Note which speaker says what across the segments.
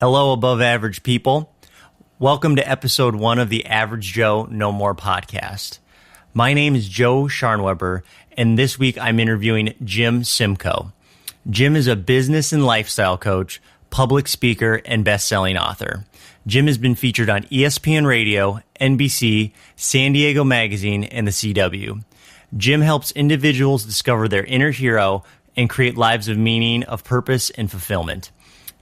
Speaker 1: Hello, above average people. Welcome to episode 1 of the Average Joe No More podcast. My name is Joe Scharnweber, and this week I'm interviewing Jim Simcoe. Jim is a business and lifestyle coach, public speaker, and best-selling author. Jim has been featured on ESPN Radio, NBC, San Diego Magazine, and the CW. Jim helps individuals discover their inner hero and create lives of meaning, of purpose, and fulfillment.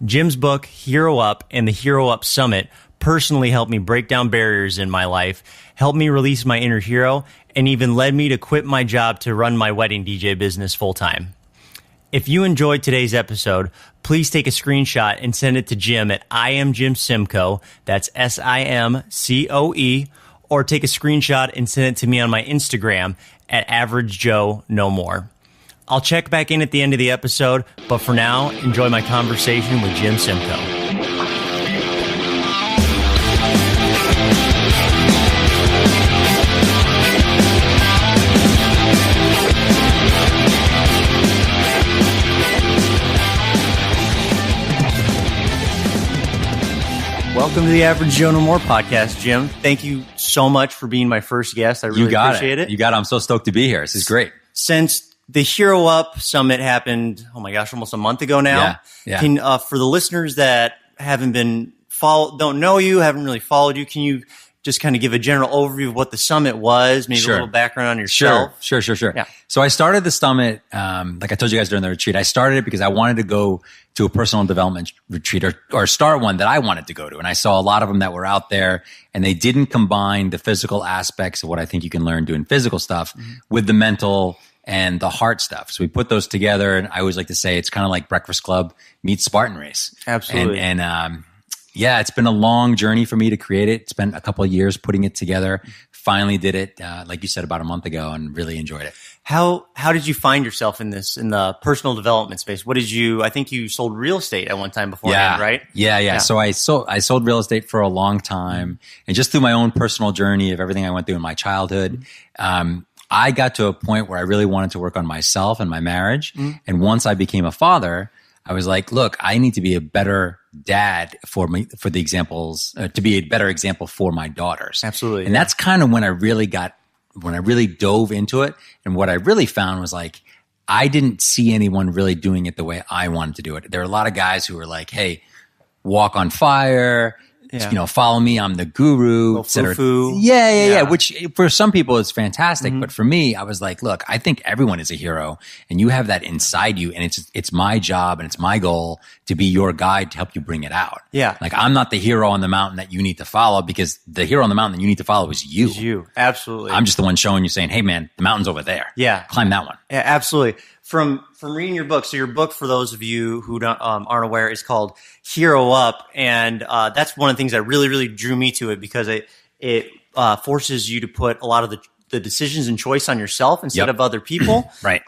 Speaker 1: Jim's book, Hero Up, and the Hero Up Summit personally helped me break down barriers in my life, helped me release my inner hero, and even led me to quit my job to run my wedding DJ business full-time. If you enjoyed today's episode, please take a screenshot and send it to Jim at I am Jim Simcoe, that's SIMCOE, or take a screenshot and send it to me on my Instagram at Average Joe No More. I'll check back in at the end of the episode, but for now, enjoy my conversation with Jim Simcoe. Welcome to the Average Joe No More podcast, Jim. Thank you so much for being my first guest. I really appreciate it.
Speaker 2: You got it. I'm so stoked to be here. This is great.
Speaker 1: Since the Hero Up Summit happened, oh my gosh, almost a month ago now.
Speaker 2: Yeah.
Speaker 1: Can for the listeners that haven't been don't know you, haven't really followed you, can you just kind of give a general overview of what the summit was, maybe a little background on yourself?
Speaker 2: Sure.
Speaker 1: Yeah.
Speaker 2: So I started the summit, like I told you guys during the retreat, I started it because I wanted to go to a personal development retreat or start one that I wanted to go to. And I saw a lot of them that were out there and they didn't combine the physical aspects of what I think you can learn doing physical stuff with the mental and the heart stuff. So we put those together, and I always like to say it's kind of like Breakfast Club meets Spartan Race.
Speaker 1: Absolutely.
Speaker 2: And it's been a long journey for me to create it. It's been a couple of years putting it together. Finally did it, like you said, about a month ago, and really enjoyed it.
Speaker 1: How did you find yourself in the personal development space? I think you sold real estate at one time beforehand, right?
Speaker 2: Yeah. So I sold real estate for a long time, and just through my own personal journey of everything I went through in my childhood, I got to a point where I really wanted to work on myself and my marriage. And once I became a father, I was like, look, I need to be a better dad for the examples, to be a better example for my daughters.
Speaker 1: Absolutely.
Speaker 2: And that's kind of when I really dove into it. And what I really found was like, I didn't see anyone really doing it the way I wanted to do it. There were a lot of guys who were like, hey, walk on fire. Follow me. I'm the guru.
Speaker 1: Foo-foo.
Speaker 2: Yeah. Which for some people is fantastic, but for me, I was like, look, I think everyone is a hero, and you have that inside you, and it's my job and it's my goal to be your guide to help you bring it out.
Speaker 1: Yeah.
Speaker 2: Like I'm not the hero on the mountain that you need to follow, because the hero on the mountain that you need to follow is you.
Speaker 1: It's you. Absolutely.
Speaker 2: I'm just the one showing you, saying, hey man, the mountain's over there.
Speaker 1: Yeah.
Speaker 2: Climb that one.
Speaker 1: Yeah, absolutely. From reading your book, so your book, for those of you who aren't aware, is called Hero Up, and that's one of the things that really, really drew me to it, because it forces you to put a lot of the decisions and choice on yourself instead of other people.
Speaker 2: Right.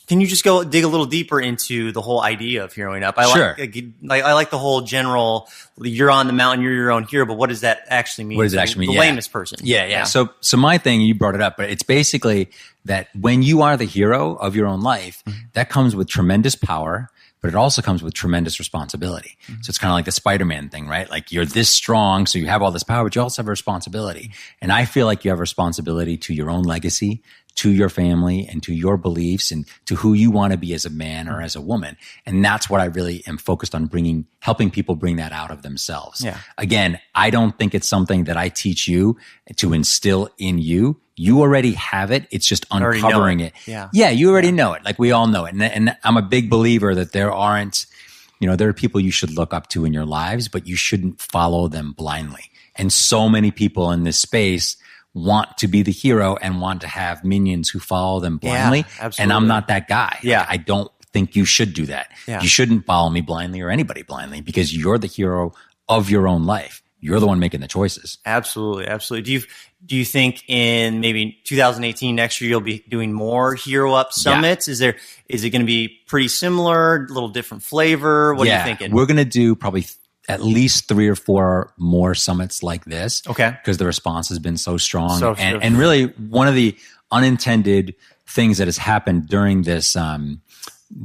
Speaker 1: Can you just go dig a little deeper into the whole idea of heroing up? I like the whole general, you're on the mountain, you're your own hero, but what does that actually mean?
Speaker 2: What does it actually mean?
Speaker 1: The lamest person.
Speaker 2: Yeah. So my thing, you brought it up, but it's basically that when you are the hero of your own life, that comes with tremendous power, but it also comes with tremendous responsibility. So it's kind of like the Spider-Man thing, right? Like you're this strong, so you have all this power, but you also have a responsibility. And I feel like you have a responsibility to your own legacy, to your family, and to your beliefs, and to who you want to be as a man or as a woman. And that's what I really am focused on helping people bring that out of themselves.
Speaker 1: Yeah.
Speaker 2: Again, I don't think it's something that I teach you to instill in you. You already have it. It's just uncovering it.
Speaker 1: Yeah,
Speaker 2: you already know it. Like we all know it. And I'm a big believer that there are people you should look up to in your lives, but you shouldn't follow them blindly. And so many people in this space want to be the hero and want to have minions who follow them blindly.
Speaker 1: Yeah, absolutely.
Speaker 2: And I'm not that guy.
Speaker 1: Yeah.
Speaker 2: I don't think you should do that.
Speaker 1: Yeah.
Speaker 2: You shouldn't follow me blindly or anybody blindly, because you're the hero of your own life. You're the one making the choices.
Speaker 1: Absolutely. Do you think in maybe 2018, next year, you'll be doing more Hero Up summits?
Speaker 2: Yeah.
Speaker 1: Is it going to be pretty similar, a little different flavor? What are you thinking?
Speaker 2: We're going to do probably at least 3 or 4 more summits like this.
Speaker 1: Okay.
Speaker 2: Because the response has been so strong. And really, one of the unintended things that has happened during this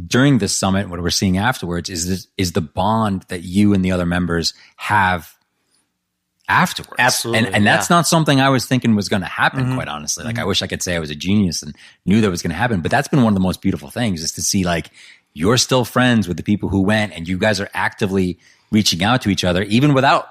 Speaker 2: during this summit, what we're seeing afterwards is the bond that you and the other members have afterwards.
Speaker 1: Absolutely.
Speaker 2: And that's not something I was thinking was going to happen, quite honestly. Like, I wish I could say I was a genius and knew that was going to happen, but that's been one of the most beautiful things, is to see like you're still friends with the people who went, and you guys are actively reaching out to each other, even without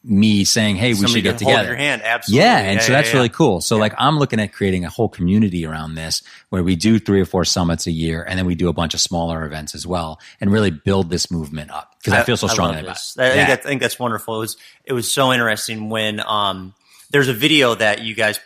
Speaker 2: me saying, hey, we should get together.
Speaker 1: Hold your hand. Absolutely.
Speaker 2: Yeah. And so that's really cool. So like, I'm looking at creating a whole community around this, where we do 3 or 4 summits a year, and then we do a bunch of smaller events as well, and really build this movement up, because I feel so strongly about it.
Speaker 1: I think that's wonderful. It was so interesting when there's a video that you guys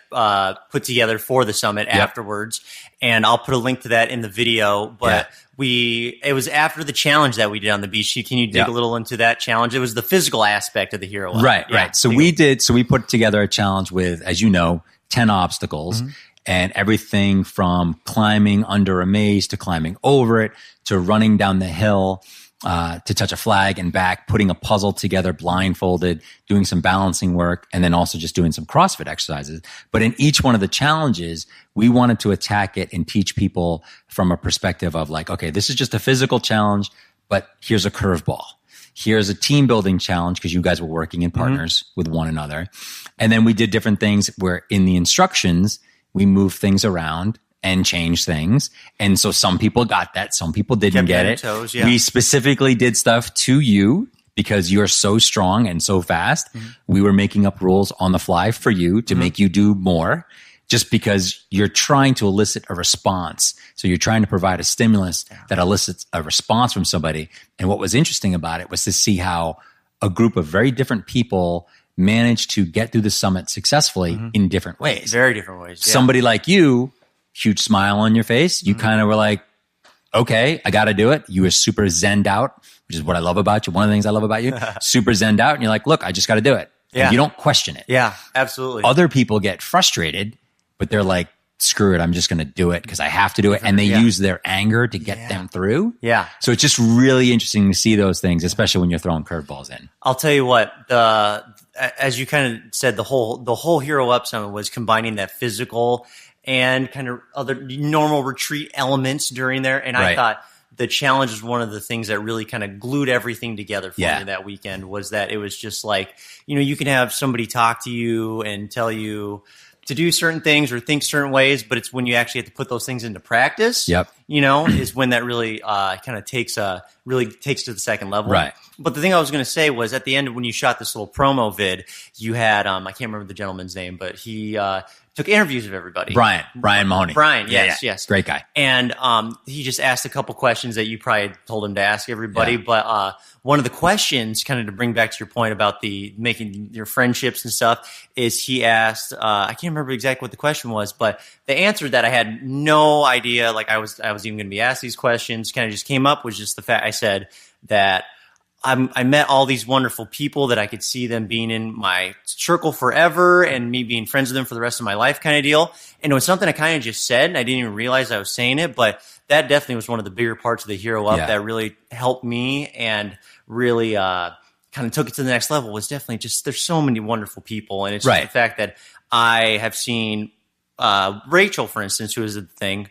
Speaker 1: put together for the summit afterwards, and I'll put a link to that in the video. But it was after the challenge that we did on the beach. Can you dig a little into that challenge? It was the physical aspect of the Hero Up.
Speaker 2: Right. So we put together a challenge with, as you know, 10 obstacles, and everything from climbing under a maze to climbing over it to running down the hill to touch a flag and back, putting a puzzle together blindfolded, doing some balancing work, and then also just doing some CrossFit exercises. But in each one of the challenges, we wanted to attack it and teach people from a perspective of like, okay, this is just a physical challenge, but here's a curveball. Here's a team building challenge, because you guys were working in partners with one another. And then we did different things where in the instructions, we moved things around and change things. And so some people got that, some people didn't get it.
Speaker 1: Toes,
Speaker 2: We specifically did stuff to you because you're so strong and so fast. We were making up rules on the fly for you to make you do more, just because you're trying to elicit a response. So you're trying to provide a stimulus that elicits a response from somebody. And what was interesting about it was to see how a group of very different people managed to get through the summit successfwhich in different ways.
Speaker 1: Very different ways. Yeah.
Speaker 2: Somebody like you, huge smile on your face. You kind of were like, okay, I got to do it. You were super zenned out, which is what I love about you. One of the things I love about you, super zenned out. And you're like, look, I just got to do it.
Speaker 1: Yeah.
Speaker 2: And you don't question it.
Speaker 1: Yeah, absolutely.
Speaker 2: Other people get frustrated, but they're like, screw it, I'm just going to do it because I have to do it. And they use their anger to get them through.
Speaker 1: Yeah.
Speaker 2: So it's just really interesting to see those things, especially when you're throwing curveballs in.
Speaker 1: I'll tell you what, as you kind of said, the whole Hero Up Summit was combining that physical and kind of other normal retreat elements during there. And I thought the challenge is one of the things that really kind of glued everything together for me that weekend, was that it was just like, you can have somebody talk to you and tell you to do certain things or think certain ways, but it's when you actually have to put those things into practice, is when that really kind of takes to the second level.
Speaker 2: Right.
Speaker 1: But the thing I was going to say was, at the end when you shot this little promo vid, you had, I can't remember the gentleman's name, but he took interviews of everybody.
Speaker 2: Brian Mahoney.
Speaker 1: Brian, yes.
Speaker 2: Great guy.
Speaker 1: And he just asked a couple questions that you probably told him to ask everybody. Yeah. But one of the questions, kind of to bring back to your point about the making your friendships and stuff, is he asked, I can't remember exactly what the question was, but the answer that I had no idea, like I was even going to be asked these questions, kind of just came up, was just the fact I said that I met all these wonderful people that I could see them being in my circle forever and me being friends with them for the rest of my life, kind of deal. And it was something I kind of just said, and I didn't even realize I was saying it, but that definitely was one of the bigger parts of the Hero Up that really helped me and really kind of took it to the next level. Was definitely just, there's so many wonderful people. And it's just the fact that I have seen Rachel, for instance, who is the thing,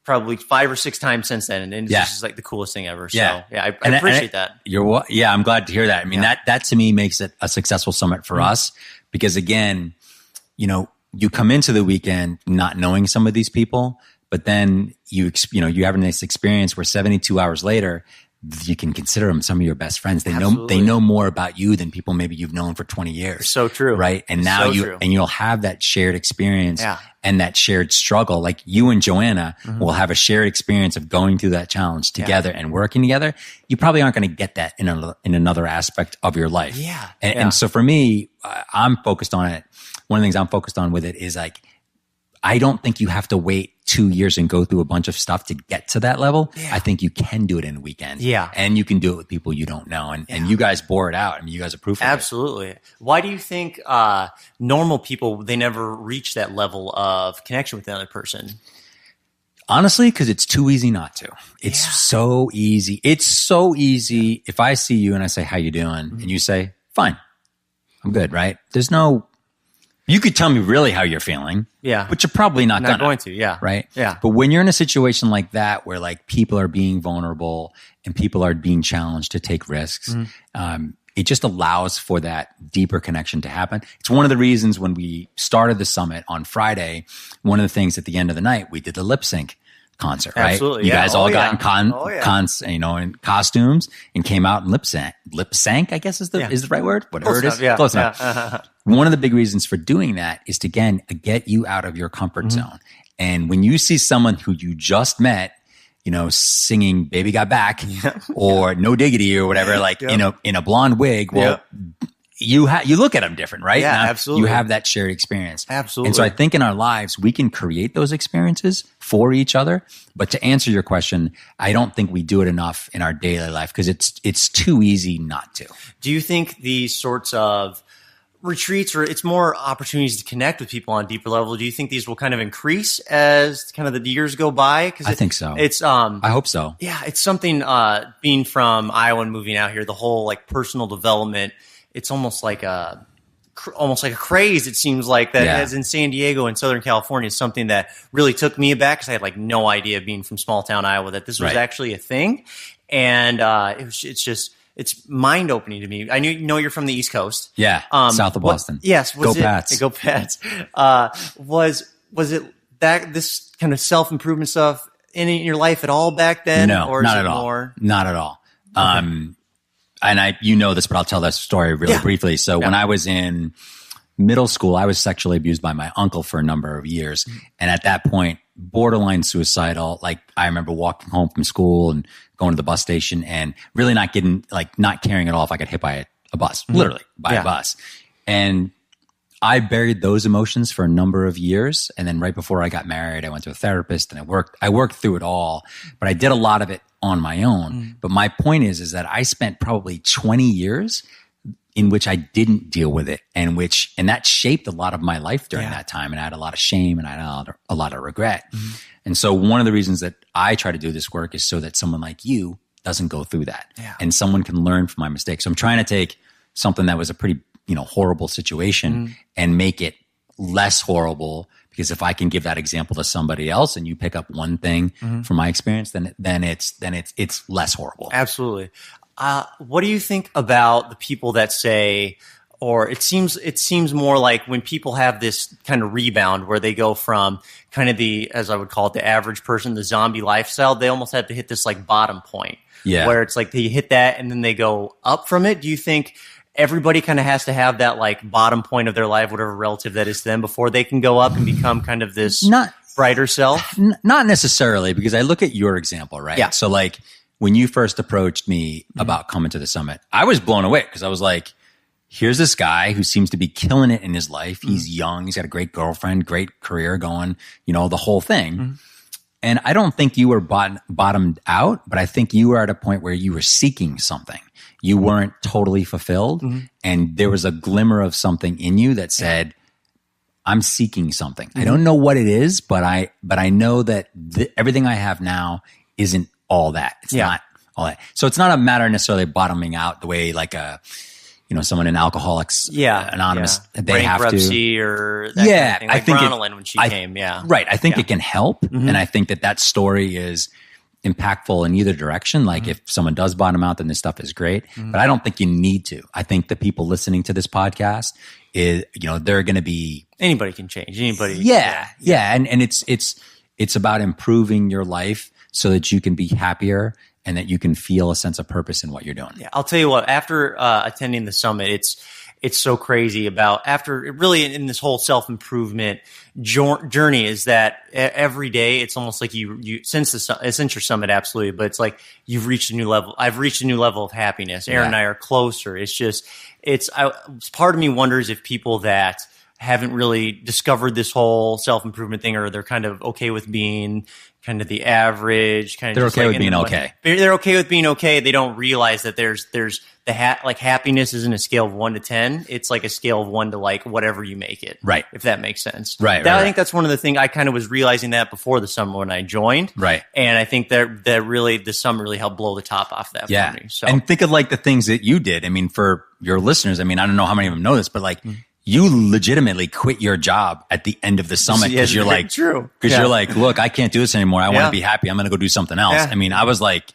Speaker 1: probably 5 or 6 times since then, and it's just like the coolest thing ever. So I appreciate that.
Speaker 2: I'm glad to hear that. I mean, that to me makes it a successful summit for us, because again, you come into the weekend not knowing some of these people, but then you have a nice experience where 72 hours later, you can consider them some of your best friends. They know more about you than people maybe you've known for 20 years.
Speaker 1: So true.
Speaker 2: Right. And now you'll have that shared experience and that shared struggle. Like you and Joanna will have a shared experience of going through that challenge together and working together. You probably aren't going to get that in another aspect of your life.
Speaker 1: Yeah.
Speaker 2: And so for me, I'm focused on it. One of the things I'm focused on with it is like, I don't think you have to wait 2 years and go through a bunch of stuff to get to that level. Yeah. I think you can do it in a weekend. Yeah. And you can do it with people you don't know. And you guys bore it out. I mean, you guys are proof of it.
Speaker 1: Absolutely. Why do you think normal people, they never reach that level of connection with the other person?
Speaker 2: Honestly, because it's too easy not to. It's so easy. It's so easy. If I see you and I say, how you doing? And you say, fine, I'm good, right? There's no You could tell me really how you're feeling.
Speaker 1: Yeah.
Speaker 2: But you're probably not
Speaker 1: going to. Yeah.
Speaker 2: Right.
Speaker 1: Yeah.
Speaker 2: But when you're in a situation like that, where like people are being vulnerable and people are being challenged to take risks, it just allows for that deeper connection to happen. It's one of the reasons when we started the summit on Friday, one of the things at the end of the night, we did the lip sync concert, right?
Speaker 1: Absolutely.
Speaker 2: You guys all got in in costumes and came out and lip sync, I guess is the right word. Whatever it is. Close enough. One of the big reasons for doing that is to, again, get you out of your comfort zone. And when you see someone who you just met, singing "Baby Got Back" or "No Diggity" or whatever, like in a blonde wig, well, you look at them different, right?
Speaker 1: Yeah,
Speaker 2: now,
Speaker 1: absolutely.
Speaker 2: You have that shared experience.
Speaker 1: Absolutely.
Speaker 2: And so I think in our lives, we can create those experiences for each other. But to answer your question, I don't think we do it enough in our daily life because it's too easy not to.
Speaker 1: Do you think these sorts of retreats, or it's more opportunities to connect with people on a deeper level, do you think these will kind of increase as kind of the years go by?
Speaker 2: I think so.
Speaker 1: It's
Speaker 2: I hope so.
Speaker 1: Yeah, it's something, being from Iowa and moving out here, the whole like personal development, it's almost like a craze, it seems like, that as in San Diego and Southern California is something that really took me aback because I had like no idea, being from small town Iowa, that this was actually a thing. And it's mind opening to me. I know you're from the East Coast.
Speaker 2: Yeah. South of Boston.
Speaker 1: Yes.
Speaker 2: Go Pats.
Speaker 1: Go Pats. Was it that this kind of self-improvement stuff in your life at all back then?
Speaker 2: No,
Speaker 1: or
Speaker 2: not
Speaker 1: is
Speaker 2: at
Speaker 1: it
Speaker 2: all.
Speaker 1: More?
Speaker 2: Not at all. Okay. And you know this, but I'll tell that story really briefly. So when I was in middle school, I was sexually abused by my uncle for a number of years. And at that point, borderline suicidal. Like, I remember walking home from school and going to the bus station and really not caring at all if I got hit by a bus, literally by a bus. And I buried those emotions for a number of years. And then right before I got married, I went to a therapist and I worked through it all, but I did a lot of it on my own. But my point is that I spent probably 20 years in which I didn't deal with it, and that shaped a lot of my life during that time. And I had a lot of shame and I had a lot of regret. And so one of the reasons that I try to do this work is so that someone like you doesn't go through that, and someone can learn from my mistakes. So I'm trying to take something that was a pretty, horrible situation and make it less horrible, because if I can give that example to somebody else and you pick up one thing from my experience, then it's less horrible.
Speaker 1: Absolutely. What do you think about the people that say, or it seems more like when people have this kind of rebound where they go from kind of as I would call it, the average person, the zombie lifestyle, they almost have to hit this like bottom point where it's like they hit that and then they go up from it. Do you think everybody kind of has to have that like bottom point of their life, whatever relative that is to them, before they can go up and become kind of this brighter self?
Speaker 2: Not necessarily, because I look at your example, right?
Speaker 1: Yeah.
Speaker 2: So like when you first approached me about coming to the summit, I was blown away because I was like, here's this guy who seems to be killing it in his life. He's young. He's got a great girlfriend, great career going, the whole thing. And I don't think you were bottomed out, but I think you were at a point where you were seeking something. You weren't totally fulfilled. And there was a glimmer of something in you that said, I'm seeking something. I don't know what it is, but I know that everything I have now isn't all that. It's not all that. So it's not a matter necessarily bottoming out the way like someone in Alcoholics Anonymous, they have to.
Speaker 1: Bankruptcy or that kind of thing. Like Bronwyn when she came,
Speaker 2: Right. I think it can help. And I think that story is impactful in either direction. Like if someone does bottom out, then this stuff is great. But I don't think you need to. I think the people listening to this podcast is, they're going to be...
Speaker 1: Anybody can change. Anybody.
Speaker 2: Yeah. And it's about improving your life so that you can be happier and that you can feel a sense of purpose in what you're doing.
Speaker 1: Yeah, I'll tell you what, after attending the summit, it's so crazy after really in this whole self-improvement journey is that every day it's almost like you since your summit, absolutely, but it's like you've reached a new level. I've reached a new level of happiness. Aaron and I are closer. Part of me wonders if people that haven't really discovered this whole self-improvement thing, or they're kind of okay with being kind of the average, kind of
Speaker 2: they're okay with being okay.
Speaker 1: They're okay with being okay. They don't realize that there's like happiness isn't a scale of 1 to 10. It's like a scale of 1 to like whatever you make it. Right. If that makes sense.
Speaker 2: Right.
Speaker 1: I think that's one of the things I kind of was realizing that before the summer when I joined.
Speaker 2: Right.
Speaker 1: And I think that really the summer really helped blow the top off that for me. So.
Speaker 2: And think of like the things that you did. I mean, for your listeners, I don't know how many of them know this, but like you legitimately quit your job at the end of the summit because you're like,
Speaker 1: true.
Speaker 2: You're like, look, I can't do this anymore. I want to be happy. I'm going to go do something else.
Speaker 1: Yeah.
Speaker 2: I mean, I was like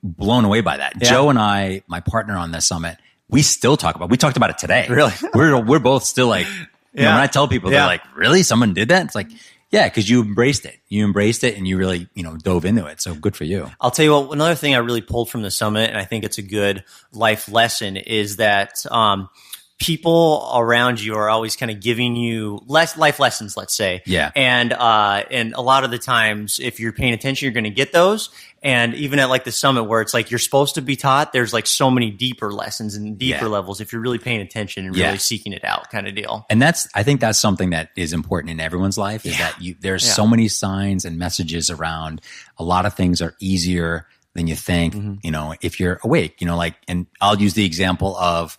Speaker 2: blown away by that. Joe and I, my partner on this summit, we talked about it today.
Speaker 1: Really?
Speaker 2: We're both still like, you know, when I tell people, they're like, really? Someone did that? It's like, yeah, because you embraced it. You embraced it and you really, dove into it. So good for you.
Speaker 1: I'll tell you what, another thing I really pulled from the summit, and I think it's a good life lesson, is that people around you are always kind of giving you life lessons, let's say.
Speaker 2: Yeah.
Speaker 1: And a lot of the times, if you're paying attention, you're going to get those. And even at like the summit where it's like you're supposed to be taught, there's like so many deeper lessons and deeper levels if you're really paying attention and really seeking it out, kind of deal.
Speaker 2: And I think that's something that is important in everyone's life, is that there's so many signs and messages around. A lot of things are easier than you think, if you're awake, and I'll use the example of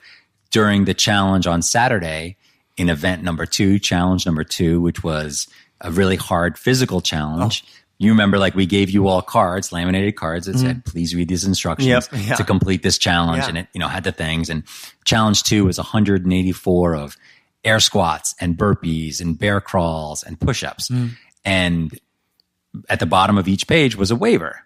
Speaker 2: during the challenge on Saturday in challenge number 2, which was a really hard physical challenge. You remember, like, we gave you all cards, laminated cards that said, please read these instructions to complete this challenge. And it, had the things. And challenge 2 was 184 of air squats and burpees and bear crawls and push-ups. And at the bottom of each page was a waiver.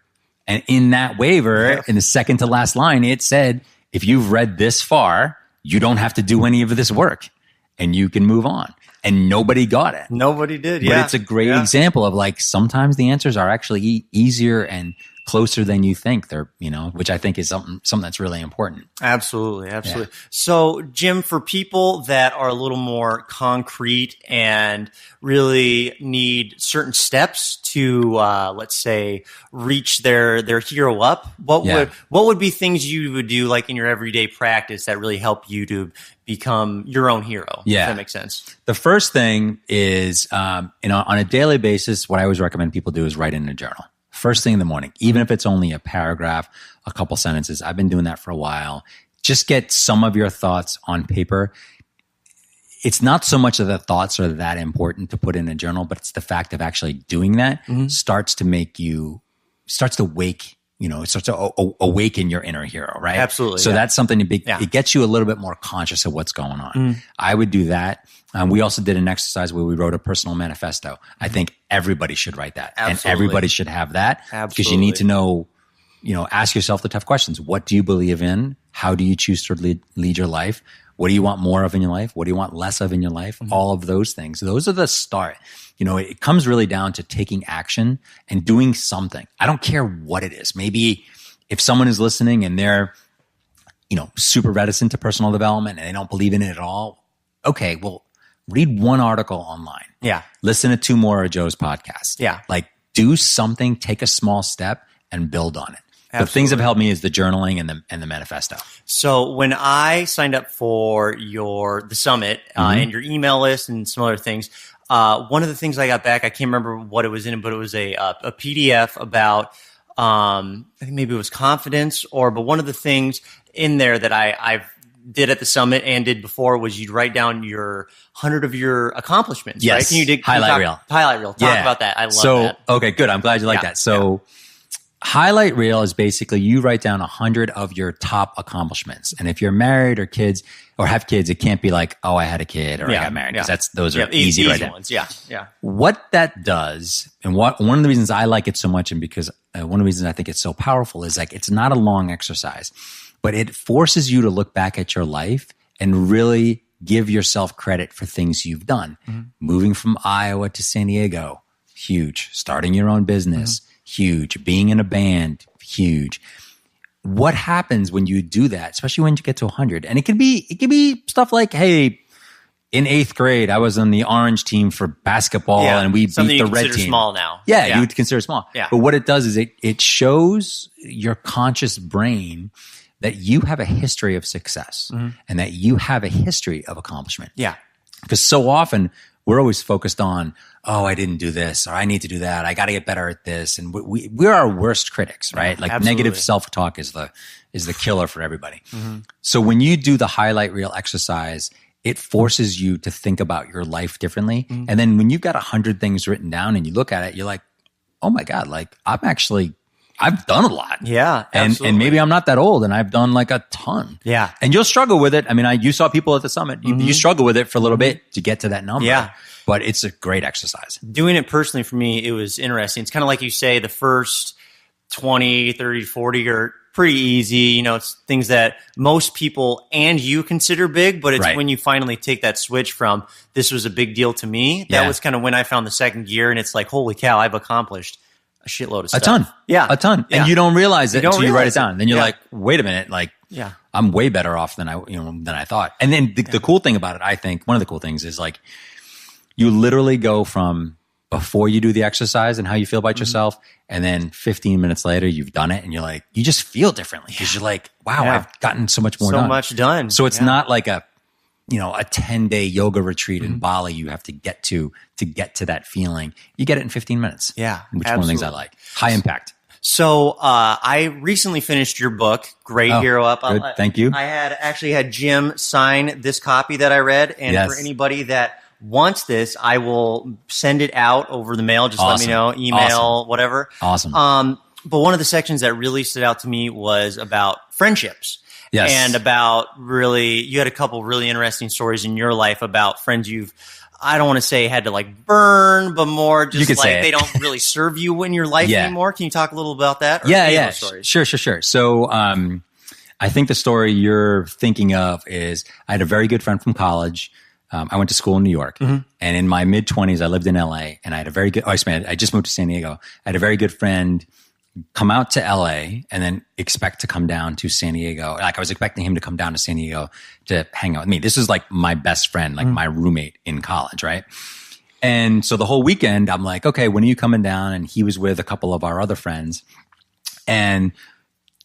Speaker 2: And in that waiver, in the second to last line, it said, if you've read this far, you don't have to do any of this work and you can move on. And nobody got it.
Speaker 1: Nobody did.
Speaker 2: But it's a great example of, like, sometimes the answers are actually easier and closer than you think. They're, which I think is something that's really important.
Speaker 1: Absolutely. So, Jim, for people that are a little more concrete and really need certain steps to, let's say, reach their hero up, what would be things you would do, like in your everyday practice, that really help you to become your own hero?
Speaker 2: Yeah.
Speaker 1: If that makes sense.
Speaker 2: The first thing is, on a daily basis, what I always recommend people do is write in a journal. First thing in the morning, even if it's only a paragraph, a couple sentences. I've been doing that for a while. Just get some of your thoughts on paper. It's not so much that the thoughts are that important to put in a journal, but it's the fact of actually doing that starts to awaken your inner hero, right?
Speaker 1: Absolutely.
Speaker 2: So that's something big. It gets you a little bit more conscious of what's going on. I would do that. We also did an exercise where we wrote a personal manifesto. I think everybody should write that. And everybody should have that. Because you need to know, ask yourself the tough questions. What do you believe in? How do you choose to lead your life? What do you want more of in your life? What do you want less of in your life? All of those things. Those are the start. It comes really down to taking action and doing something. I don't care what it is. Maybe if someone is listening and they're, super reticent to personal development and they don't believe in it at all, okay, well, read one article online.
Speaker 1: Yeah.
Speaker 2: Listen to 2 more of Joe's podcasts.
Speaker 1: Yeah.
Speaker 2: Like, do something, take a small step and build on it. The things that have helped me is the journaling and the manifesto.
Speaker 1: So when I signed up for the summit and your email list and some other things, one of the things I got back, I can't remember what it was in, but it was a PDF about, I think maybe it was confidence, but one of the things in there that I've did at the summit and did before was you'd write down 100 of your accomplishments.
Speaker 2: Yes.
Speaker 1: Right? Can you
Speaker 2: highlight reel.
Speaker 1: Talk about that. I love that.
Speaker 2: Okay, good. I'm glad you like that. So highlight reel is basically you write down 100 of your top accomplishments. And if you're married or kids or have kids, it can't be like, oh, I had a kid or I got married, because those are easy to write down.
Speaker 1: Ones. Yeah.
Speaker 2: What that does, and one of the reasons I like it so much, and because one of the reasons I think it's so powerful, is like it's not a long exercise, but it forces you to look back at your life and really give yourself credit for things you've done. Moving from Iowa to San Diego, huge. Starting your own business, huge. Being in a band, huge. What happens when you do that, especially when you get to 100? And it could be stuff like, hey, in 8th grade, I was on the orange team for basketball and we beat the red team. Something you consider
Speaker 1: small now.
Speaker 2: Yeah, you would consider small.
Speaker 1: Yeah.
Speaker 2: But what it does is it shows your conscious brain that you have a history of success and that you have a history of accomplishment.
Speaker 1: Yeah.
Speaker 2: Because so often we're always focused on, oh, I didn't do this, or I need to do that. I got to get better at this. And we're our worst critics, right? Like negative self-talk is the killer for everybody. So when you do the highlight reel exercise, it forces you to think about your life differently. And then when you've got 100 things written down and you look at it, you're like, oh my God, like I'm actually I've done a lot.
Speaker 1: Yeah, absolutely.
Speaker 2: And maybe I'm not that old and I've done like a ton.
Speaker 1: Yeah.
Speaker 2: And you'll struggle with it. I mean, you saw people at the summit. You struggle with it for a little bit to get to that number.
Speaker 1: Yeah.
Speaker 2: But it's a great exercise.
Speaker 1: Doing it personally for me, it was interesting. It's kind of like you say, the first 20, 30, 40 are pretty easy. You know, it's things that most people and you consider big, but it's when you finally take that switch from this was a big deal to me. That was kind of when I found the second gear, and it's like, holy cow, I've accomplished a shitload of stuff.
Speaker 2: A ton.
Speaker 1: Yeah.
Speaker 2: A ton.
Speaker 1: Yeah.
Speaker 2: And you don't realize it until you write it down. Then you're
Speaker 1: Yeah.
Speaker 2: like, wait a minute, like,
Speaker 1: Yeah.
Speaker 2: I'm way better off than I thought. And then the cool thing about it, I think, one of the cool things is like, you literally go from before you do the exercise and how you feel about yourself, and then 15 minutes later, you've done it, and you're like, you just feel differently because you're like, wow, I've gotten so much more done.
Speaker 1: So much done.
Speaker 2: So it's not like a 10-day yoga retreat in Bali you have to get to that feeling. You get it in 15 minutes.
Speaker 1: Yeah,
Speaker 2: which is one of the things I like. High impact.
Speaker 1: So I recently finished your book, Great Hero Up.
Speaker 2: Good. Thank you.
Speaker 1: I had Jim sign this copy that I read, and for anybody that wants this, I will send it out over the mail. Just let me know, email, whatever.
Speaker 2: Awesome.
Speaker 1: But one of the sections that really stood out to me was about friendships.
Speaker 2: Yes.
Speaker 1: And about you had a couple really interesting stories in your life about friends I don't want to say had to like burn, but more just like they don't really serve you in your life anymore. Can you talk a little about that?
Speaker 2: Yeah. Sure. So, I think the story you're thinking of is I had a very good friend from college. I went to school in New York, and in my mid-20s, I lived in LA, and I had a very good, I just moved to San Diego. I had a very good friend come out to LA and then expect to come down to San Diego. Like I was expecting him to come down to San Diego to hang out with me. This is like my best friend, like my roommate in college, right? And so the whole weekend, I'm like, okay, when are you coming down? And he was with a couple of our other friends. And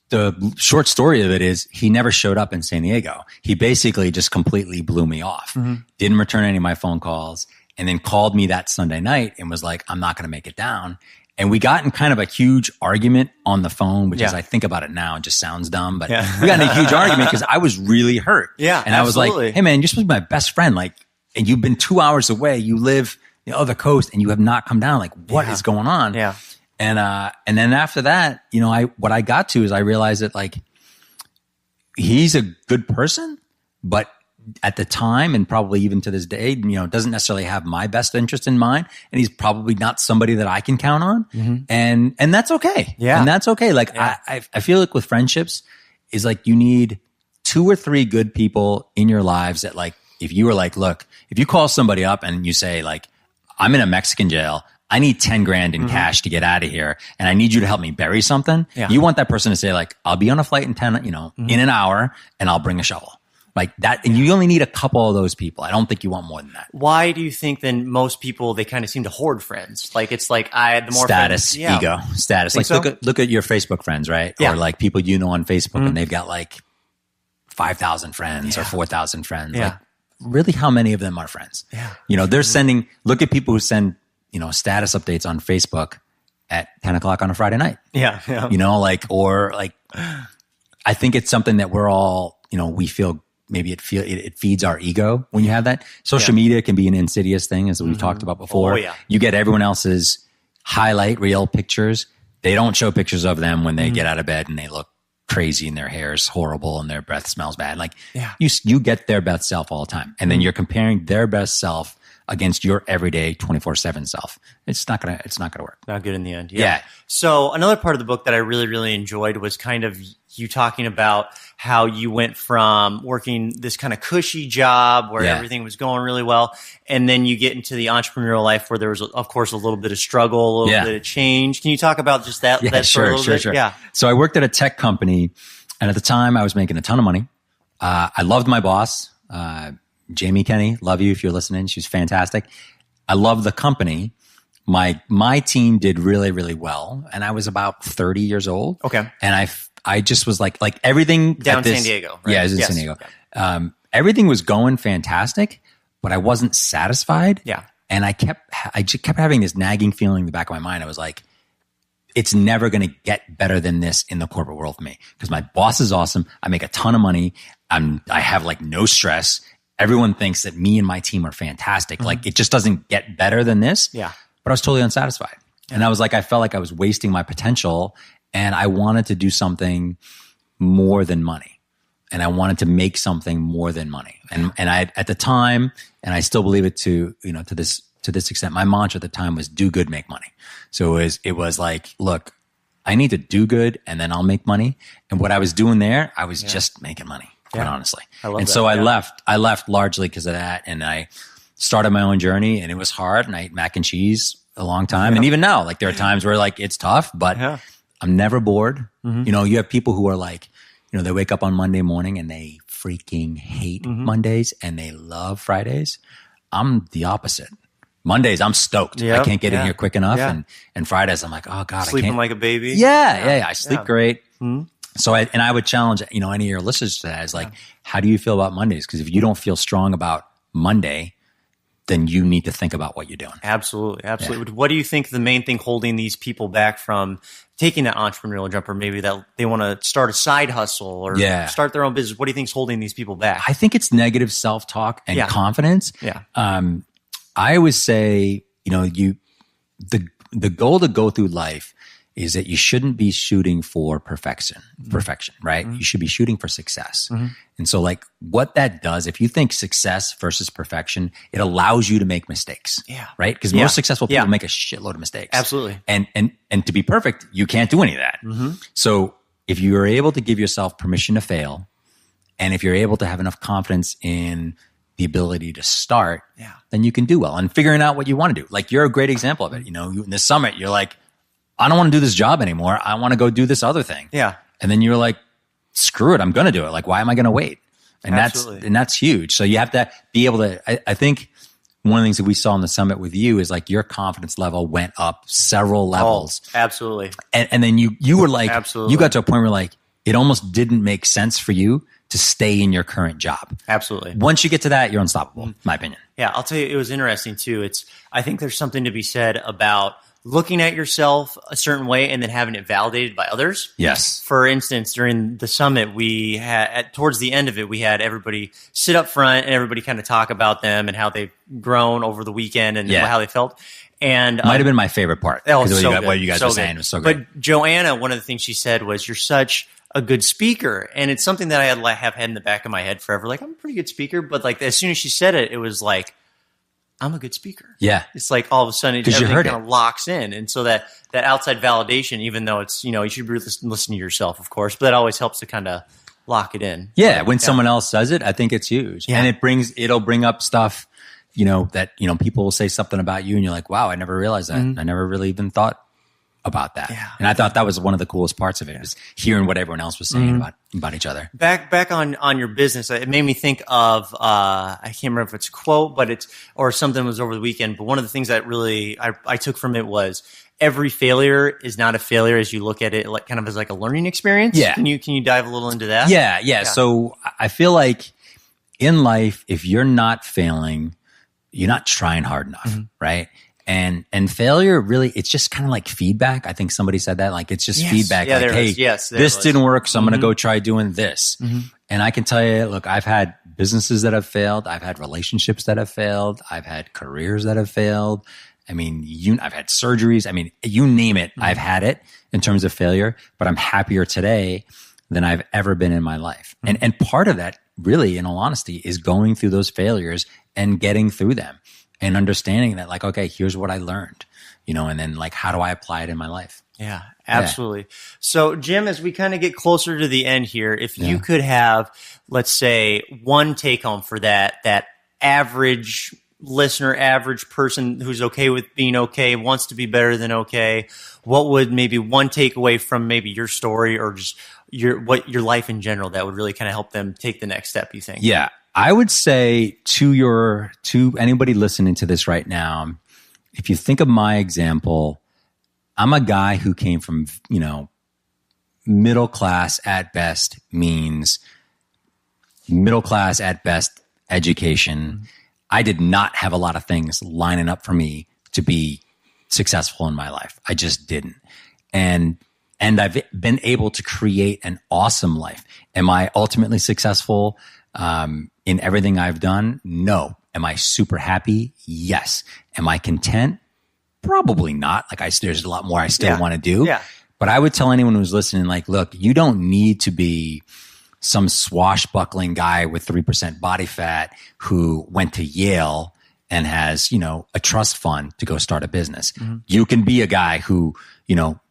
Speaker 2: the short story of it is he never showed up in San Diego. He basically just completely blew me off, didn't return any of my phone calls, and then called me that Sunday night and was like, I'm not going to make it down. And we got in kind of a huge argument on the phone, which is, I think about it now, it just sounds dumb, but we got in a huge argument because I was really hurt.
Speaker 1: Yeah,
Speaker 2: and I was like, hey man, you're supposed to be my best friend. Like, and you've been 2 hours away. You live the other coast and you have not come down. Like, what is going on?
Speaker 1: Yeah.
Speaker 2: And then after that, what I got to is I realized that like, he's a good person, but at the time and probably even to this day, doesn't necessarily have my best interest in mind. And he's probably not somebody that I can count on. And that's okay.
Speaker 1: Yeah.
Speaker 2: And that's okay. Like I feel like with friendships is like, you need 2 or 3 good people in your lives that like, if you were like, look, if you call somebody up and you say like, I'm in a Mexican jail, I need 10 grand in cash to get out of here, and I need you to help me bury something. Yeah. You want that person to say like, I'll be on a flight in in an hour and I'll bring a shovel. Like that, and you only need a couple of those people. I don't think you want more than that.
Speaker 1: Why do you think then most people, they kind of seem to hoard friends? Like it's like the more
Speaker 2: status,
Speaker 1: friends,
Speaker 2: ego, status. Like look at your Facebook friends, right? Yeah. Or like people on Facebook and they've got like 5,000 friends or 4,000 friends. Yeah. Like really, how many of them are friends? Yeah. They're sending. Look at people who send status updates on Facebook at 10 o'clock on a Friday night.
Speaker 1: Yeah.
Speaker 2: I think it's something that we're all we feel. Maybe it feeds our ego when you have that. Social media can be an insidious thing, as we've talked about before. Oh, yeah. You get everyone else's highlight reel pictures. They don't show pictures of them when they get out of bed and they look crazy and their hair is horrible and their breath smells bad. Like you get their best self all the time. And then you're comparing their best self against your everyday 24/7 self. It's not gonna work.
Speaker 1: Not good in the end. Yeah. So another part of the book that I really, really enjoyed was kind of you talking about how you went from working this kind of cushy job where everything was going really well, and then you get into the entrepreneurial life where there was, of course, a little bit of struggle, a little bit of change. Can you talk about just that?
Speaker 2: Sure. Yeah. So I worked at a tech company, and at the time I was making a ton of money. I loved my boss, Jamie Kenny. Love you if you're listening. She's fantastic. I love the company. My team did really, really well, and I was about 30 years old. Okay, and I just was like everything
Speaker 1: down San Diego. Right?
Speaker 2: Yeah, I was in San Diego. Yeah. Everything was going fantastic, but I wasn't satisfied. Yeah, and I just kept having this nagging feeling in the back of my mind. I was like, it's never going to get better than this in the corporate world for me because my boss is awesome. I make a ton of money. I have like no stress. Everyone thinks that me and my team are fantastic. Like it just doesn't get better than this. Yeah. But I was totally unsatisfied. And I was like, I felt like I was wasting my potential. and I wanted to do something more than money. And I wanted to make something more than money. And I, at the time, and I still believe it to this extent, my mantra at the time was do good, make money. So it was like, look, I need to do good and then I'll make money. And what I was doing there, I was just making money, quite honestly. So I left largely because of that. And I started my own journey, and it was hard, and I ate mac and cheese a long time. And even now, like there are times where like it's tough, but I'm never bored. You have people who are like, they wake up on Monday morning and they freaking hate Mondays and they love Fridays. I'm the opposite. Mondays, I'm stoked. I can't get in here quick enough. And Fridays, I'm like, oh God,
Speaker 1: Sleeping
Speaker 2: I can't.
Speaker 1: like a baby.
Speaker 2: Yeah. I sleep great. So I would challenge, any of your listeners to that is like, how do you feel about Mondays? Because if you don't feel strong about Monday, then you need to think about what you're doing.
Speaker 1: Absolutely. Yeah. What do you think the main thing holding these people back from taking that entrepreneurial jump, or maybe that they want to start a side hustle or start their own business? What do you think is holding these people back?
Speaker 2: I think it's negative self-talk and confidence.
Speaker 1: Yeah.
Speaker 2: I always say, the goal to go through life is that you shouldn't be shooting for perfection, right? You should be shooting for success. And so like what that does, if you think success versus perfection, it allows you to make mistakes, right? Because most successful people make a shitload of mistakes.
Speaker 1: Absolutely.
Speaker 2: And to be perfect, you can't do any of that. So if you are able to give yourself permission to fail, and if you're able to have enough confidence in the ability to start, then you can do well. And figuring out what you want to do. Like you're a great example of it. In the summit, you're like, I don't want to do this job anymore. I want to go do this other thing.
Speaker 1: Yeah.
Speaker 2: And then you're like, screw it. I'm going to do it. Like, why am I going to wait? And that's huge. So you have to be able to, I think one of the things that we saw in the summit with you is like your confidence level went up several levels.
Speaker 1: Oh, absolutely.
Speaker 2: And then you were like, you got to a point where like, it almost didn't make sense for you to stay in your current job.
Speaker 1: Absolutely.
Speaker 2: Once you get to that, you're unstoppable, in my opinion.
Speaker 1: Yeah. I'll tell you, it was interesting too. I think there's something to be said about looking at yourself a certain way and then having it validated by others.
Speaker 2: Yes.
Speaker 1: For instance, during the summit, we had, towards the end of it, we had everybody sit up front and everybody kind of talk about them and how they've grown over the weekend and how they felt. And
Speaker 2: might have been my favorite part.
Speaker 1: What
Speaker 2: you guys were saying was so good.
Speaker 1: But Joanna, one of the things she said was, "You're such a good speaker," and it's something that I have had in the back of my head forever. Like, I'm a pretty good speaker, but like as soon as she said it, it was like, I'm a good speaker.
Speaker 2: Yeah.
Speaker 1: It's like all of a sudden everything kind of locks in. And so that outside validation, even though it's, you should listen to yourself, of course, but that always helps to kind of lock it in.
Speaker 2: Yeah. When someone else says it, I think it's huge. Yeah. And it'll bring up stuff, that, people will say something about you and you're like, wow, I never realized that. I never really even thought about that. Yeah. And I thought that was one of the coolest parts of it, was hearing what everyone else was saying about each other.
Speaker 1: Back on your business, it made me think of I can't remember if it's a quote, but or something was over the weekend. But one of the things that really I took from it was, every failure is not a failure as you look at it, like kind of as like a learning experience. Yeah. Can you dive a little into that?
Speaker 2: Yeah. So I feel like in life, if you're not failing, you're not trying hard enough, right? And failure really, it's just kind of like feedback. I think somebody said that, like it's just feedback.
Speaker 1: Yeah,
Speaker 2: like, hey, this didn't work, so I'm going to go try doing this. And I can tell you, look, I've had businesses that have failed. I've had relationships that have failed. I've had careers that have failed. I mean, I've had surgeries. I mean, you name it, I've had it in terms of failure, but I'm happier today than I've ever been in my life. And part of that really, in all honesty, is going through those failures and getting through them. And understanding that, like, okay, here's what I learned, and then like, how do I apply it in my life?
Speaker 1: Yeah, absolutely. Yeah. So Jim, as we kind of get closer to the end here, if you could have, let's say, one take home for that average listener, average person who's okay with being okay, wants to be better than okay, what would maybe one takeaway from maybe your story or just your life in general that would really kind of help them take the next step, you think?
Speaker 2: Yeah. I would say to anybody listening to this right now, if you think of my example, I'm a guy who came from, middle class at best means middle class at best education. I did not have a lot of things lining up for me to be successful in my life. I just didn't. And I've been able to create an awesome life. Am I ultimately successful in everything I've done? No. Am I super happy? Yes. Am I content? Probably not. Like there's a lot more I still want to do. Yeah. But I would tell anyone who's listening, like, look, you don't need to be some swashbuckling guy with 3% body fat who went to Yale and has, a trust fund to go start a business. Mm-hmm. You can be a guy who,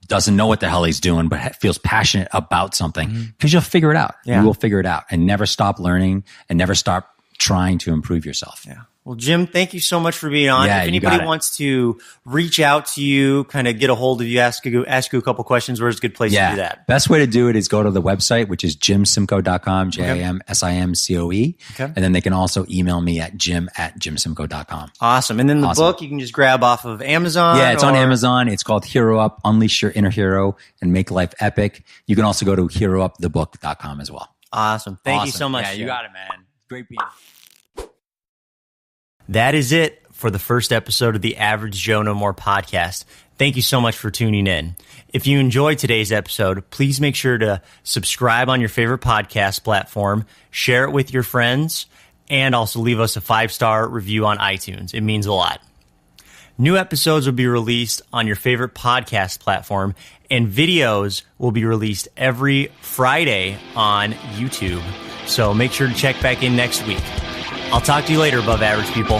Speaker 2: doesn't know what the hell he's doing, but feels passionate about something, because you'll figure it out. Yeah. You will figure it out, and never stop learning and never stop trying to improve yourself.
Speaker 1: Yeah. Well, Jim, thank you so much for being on. If anybody wants to reach out to you, kind of get a hold of you, ask you a couple questions, where's a good place to do that?
Speaker 2: Best way to do it is go to the website, which is jimsimcoe.com, JIMSIMCOE. Okay. And then they can also email me at jim@jimsimcoe.com.
Speaker 1: Awesome. And then the book you can just grab off of Amazon?
Speaker 2: Yeah, it's on Amazon. It's called Hero Up, Unleash Your Inner Hero and Make Life Epic. You can also go to heroupthebook.com as well.
Speaker 1: Awesome. Thank you so much.
Speaker 2: Yeah, you got it, man. Great being here.
Speaker 1: That is it for the first episode of the Average Joe No More podcast. Thank you so much for tuning in. If you enjoyed today's episode, please make sure to subscribe on your favorite podcast platform, share it with your friends, and also leave us a 5-star review on iTunes. It means a lot. New episodes will be released on your favorite podcast platform, and videos will be released every Friday on YouTube. So make sure to check back in next week. I'll talk to you later, above average people.